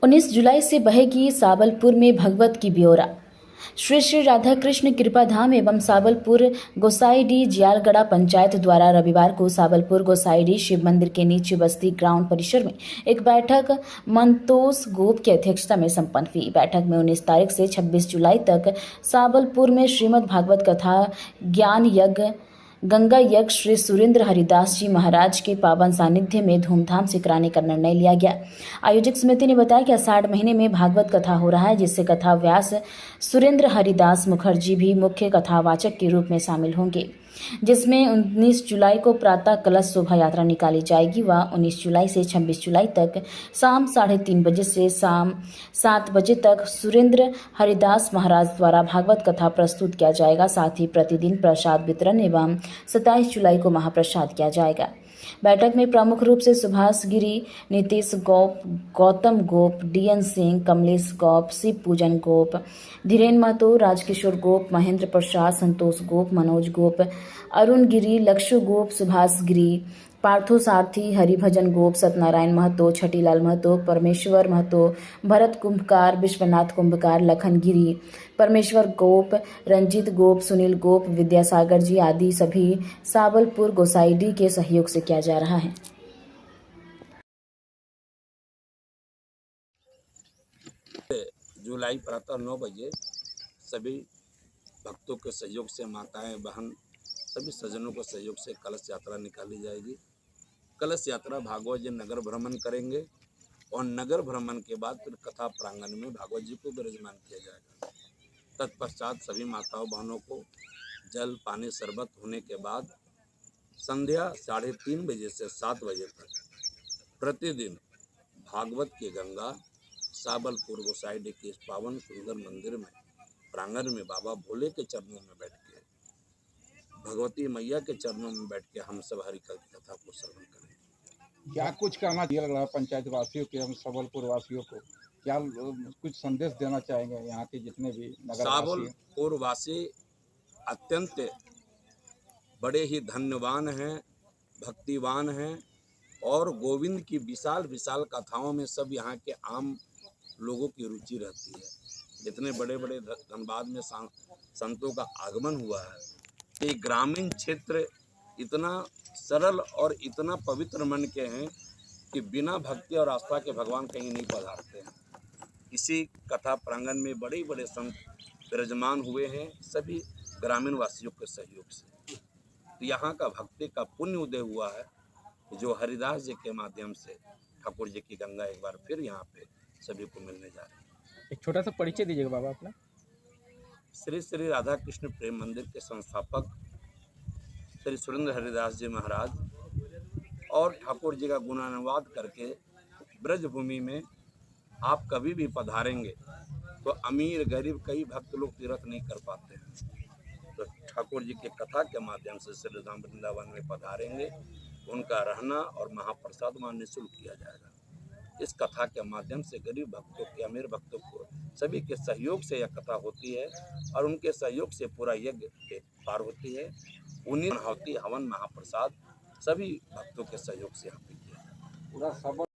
19 जुलाई से बहेगी साबलपुर में भगवत की ब्योरा। श्री श्री राधा कृष्ण कृपा धाम एवं साबलपुर गोसाईडीह जियालगड़ा पंचायत द्वारा रविवार को साबलपुर गोसाईडीह शिव मंदिर के नीचे बस्ती ग्राउंड परिसर में एक बैठक मंतोष गोप की अध्यक्षता में संपन्न हुई। बैठक में 19 तारीख से 26 जुलाई तक साबलपुर में श्रीमद् भागवत कथा, ज्ञान यज्ञ, गंगा यज्ञ श्री सुरेंद्र हरिदास जी महाराज के पावन सानिध्य में धूमधाम से कराने का निर्णय लिया गया। आयोजक समिति ने बताया कि आषाढ़ महीने में भागवत कथा हो रहा है, जिससे कथा व्यास सुरेंद्र हरिदास मुखर्जी भी मुख्य कथावाचक के रूप में शामिल होंगे, जिसमें 19 जुलाई को प्रातः कलश शोभा यात्रा निकाली जाएगी व 19 जुलाई से 26 जुलाई तक शाम 3:30 बजे से शाम 7 बजे तक सुरेंद्र हरिदास महाराज द्वारा भागवत कथा प्रस्तुत किया जाएगा। साथ ही प्रतिदिन प्रसाद वितरण एवं 27 जुलाई को महाप्रसाद किया जाएगा। बैठक में प्रमुख रूप से सुभाष गिरी, नीतीश गोप, गौतम गोप, डीएन सिंह, कमलेश गोप, शिव पूजन गोप, धीरेन महतो, राजकिशोर गोप, महेंद्र प्रसाद, संतोष गोप, मनोज गोप, अरुण गिरी, लक्ष्य गोप, सुभाष गिरी, पार्थो सारथी, हरिभजन गोप, सत्यनारायण महतो, छटीलाल महतो, परमेश्वर महतो, भरत कुंभकार, विश्वनाथ कुंभकार, लखन गिरी, परमेश्वर गोप, रंजीत गोप, सुनील गोप, विद्यासागर जी आदि सभी साबलपुर गोसाईडीह के सहयोग से किया जा रहा है। जुलाई प्रातः 9 बजे सभी भक्तों के सहयोग से, माताएं, बहन, सभी सज्जनों के सहयोग से कलश यात्रा निकाली जाएगी। कलश यात्रा भागवत जी नगर भ्रमण करेंगे और नगर भ्रमण के बाद फिर कथा प्रांगण में भागवत जी को विराजमान किया जाएगा। तत्पश्चात सभी माताओं बहनों को जल, पानी, शरबत होने के बाद संध्या 3:30 बजे से 7 बजे तक प्रतिदिन भागवत की गंगा साबलपुर गोसाईडीह के इस पावन सुंदर मंदिर में प्रांगण में बाबा भोले के चरणों में बैठ के, भगवती मैया के चरणों में बैठ के हम सब हरि कथा को श्रवण करें। क्या कुछ कहना लग रहा है पंचायत वासियों के, हम सबलपुर वासियों को क्या कुछ संदेश देना चाहेंगे? यहाँ के जितने भी नगर साबलपुर वासी अत्यंत बड़े ही धन्यवान हैं, भक्तिवान हैं और गोविंद की विशाल विशाल कथाओं में सब यहाँ के आम लोगों की रुचि रहती है। इतने बड़े बड़े धनबाद में संतों का आगमन हुआ है कि ग्रामीण क्षेत्र इतना सरल और इतना पवित्र मन के हैं कि बिना भक्ति और आस्था के भगवान कहीं नहीं पधारते हैं। इसी कथा प्रांगण में बड़े बड़े संत विराजमान हुए हैं, सभी ग्रामीण वासियों के सहयोग से। तो यहाँ का भक्ति का पुण्य उदय हुआ है, जो हरिदास जी के माध्यम से ठाकुर जी की गंगा एक बार फिर यहाँ पे सभी को मिलने जा रही है। एक छोटा सा परिचय दीजिएगा बाबा अपना। श्री श्री राधा कृष्ण प्रेम मंदिर के संस्थापक श्री सुरेंद्र हरिदास जी महाराज और ठाकुर जी का गुणानुवाद करके ब्रज भूमि में आप कभी भी पधारेंगे तो अमीर गरीब कई भक्त लोग तीर्थ नहीं कर पाते हैं। तो ठाकुर जी की कथा के माध्यम से श्री धाम वृंदावन में पधारेंगे, उनका रहना और महाप्रसाद वहाँ निःशुल्क किया जाएगा। इस कथा के माध्यम से गरीब भक्तों के, अमीर भक्तों को सभी के सहयोग से यह कथा होती है और उनके सहयोग से पूरा यज्ञ पार होती है। उन्हीं होती हवन महाप्रसाद सभी भक्तों के सहयोग से यहाँ पे किया।